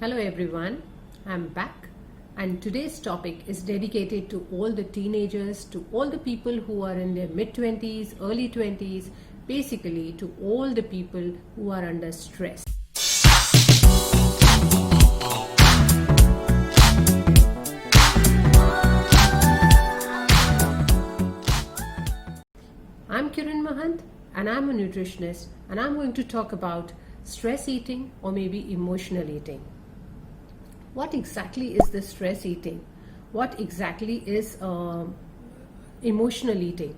Hello everyone, I'm back and today's topic is dedicated to all the teenagers, to all the people who are in their mid-20s, early 20s, basically to all the people who are under stress. I'm Kiran Mahant and I'm a nutritionist and I'm going to talk about stress eating or maybe emotional eating. What exactly is the stress eating? What exactly is emotional eating?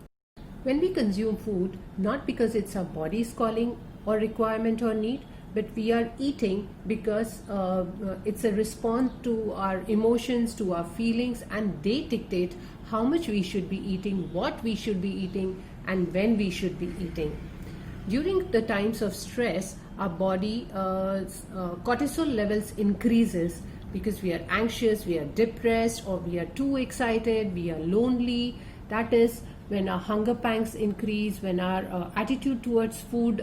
When we consume food, not because it's our body's calling or requirement or need, but we are eating because it's a response to our emotions, to our feelings, and they dictate how much we should be eating, what we should be eating, and when we should be eating. During the times of stress, our body cortisol levels increases because we are anxious, we are depressed, or we are too excited, we are lonely. That is when our hunger pangs increase, when our attitude towards food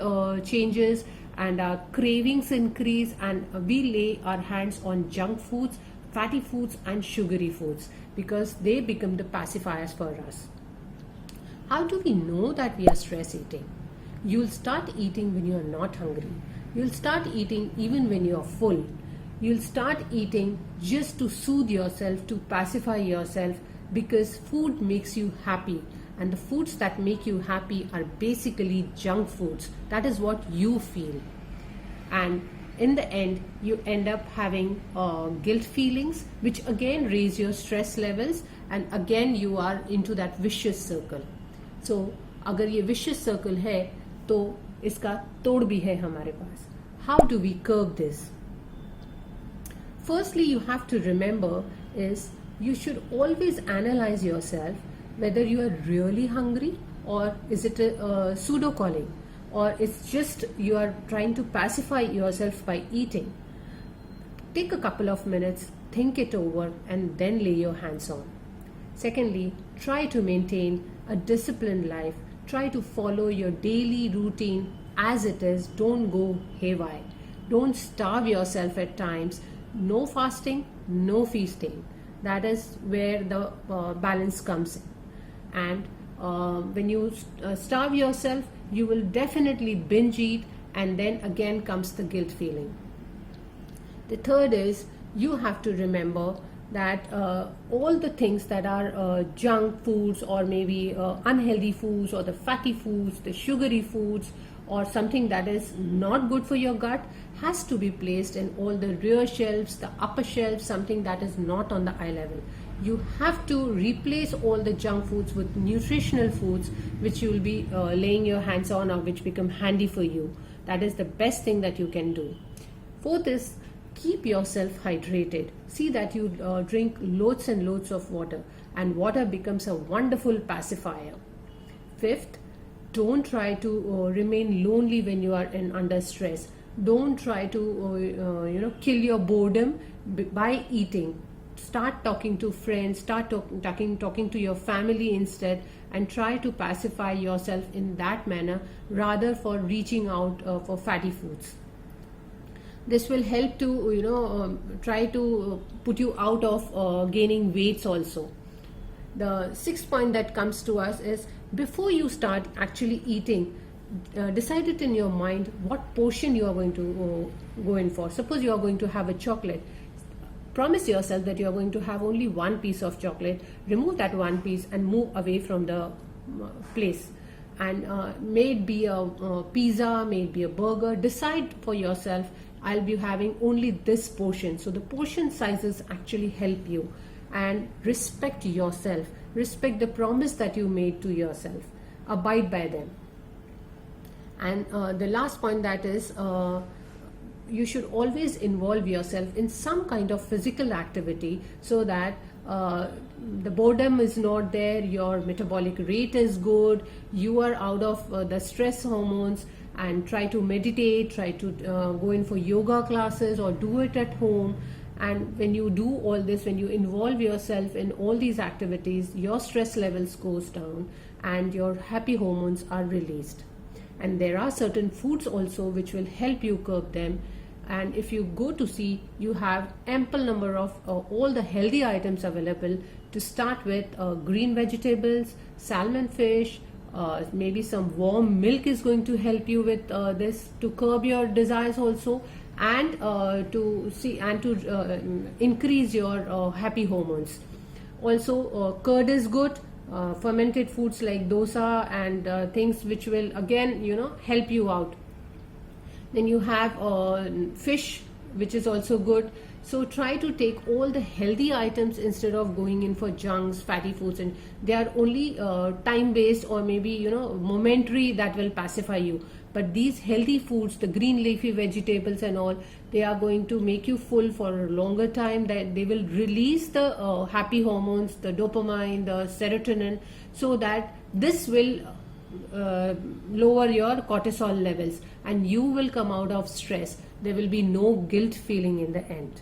changes and our cravings increase, and we lay our hands on junk foods, fatty foods and sugary foods because they become the pacifiers for us. How do we know that we are stress eating? You'll start eating when you are not hungry. You'll start eating even when you are full. You'll start eating just to soothe yourself, to pacify yourself, because food makes you happy. And the foods that make you happy are basically junk foods. That is what you feel. And in the end, you end up having guilt feelings, which again raise your stress levels. And again, you are into that vicious circle. So अगर ये vicious circle है तो इसका तोड़ भी है हमारे पास. How do we curb this? Firstly, you have to remember is you should always analyze yourself whether you are really hungry or is it a pseudo calling or it's just you are trying to pacify yourself by eating. Take a couple of minutes, think it over and then lay your hands on. Secondly, try to maintain a disciplined life. Try to follow your daily routine as it is. Don't go haywire. Don't starve yourself at times. No fasting, no feasting. That is where the balance comes in. And when you starve yourself, you will definitely binge eat, and then again comes the guilt feeling. The third is you have to remember that all the things that are junk foods or maybe unhealthy foods or the fatty foods, the sugary foods or something that is not good for your gut has to be placed in all the rear shelves, the upper shelves, something that is not on the eye level. You have to replace all the junk foods with nutritional foods which you will be laying your hands on or which become handy for you. That is the best thing that you can do. Fourth is keep yourself hydrated. See that you drink loads and loads of water, and water becomes a wonderful pacifier. Fifth, don't try to remain lonely when you are under stress. Don't try to kill your boredom by eating. Start talking to friends, start talking to your family instead, and try to pacify yourself in that manner rather for reaching out for fatty foods. This will help to try to put you out of gaining weights also. The sixth point that comes to us is before you start actually eating, decide it in your mind what portion you are going to go in for. Suppose you are going to have a chocolate. Promise yourself that you are going to have only one piece of chocolate. Remove that one piece and move away from the place. And may it be a pizza, may it be a burger. Decide for yourself, I'll be having only this portion. So the portion sizes actually help you. And respect yourself. Respect the promise that you made to yourself. Abide by them. And the last point that is, you should always involve yourself in some kind of physical activity so that the boredom is not there, your metabolic rate is good, you are out of the stress hormones, and try to meditate, try to go in for yoga classes or do it at home. And when you do all this, when you involve yourself in all these activities, your stress levels goes down and your happy hormones are released. And there are certain foods also which will help you curb them. And if you go to see, you have ample number of all the healthy items available. To start with, green vegetables, salmon, fish, maybe some warm milk is going to help you with this, to curb your desires also, and to increase your happy hormones. Also, curd is good. Fermented foods like dosa and things which will again help you out. Then you have fish, which is also good. So try to take all the healthy items instead of going in for junks, fatty foods, and they are only time based, or maybe momentary, that will pacify you. But these healthy foods, the green leafy vegetables and all, they are going to make you full for a longer time. That they will release the happy hormones, the dopamine, the serotonin, so that this will lower your cortisol levels, and you will come out of stress. There will be no guilt feeling in the end.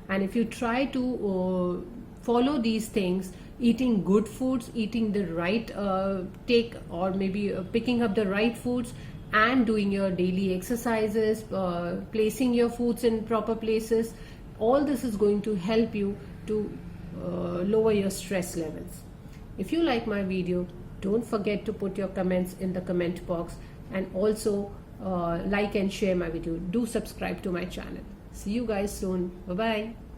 And if you try to follow these things, eating good foods, eating the right take, or maybe picking up the right foods, and doing your daily exercises, placing your foods in proper places, all this is going to help you to lower your stress levels. If you like my video, don't forget to put your comments in the comment box, and also like and share my video. Do subscribe to my channel. See you guys soon. Bye bye.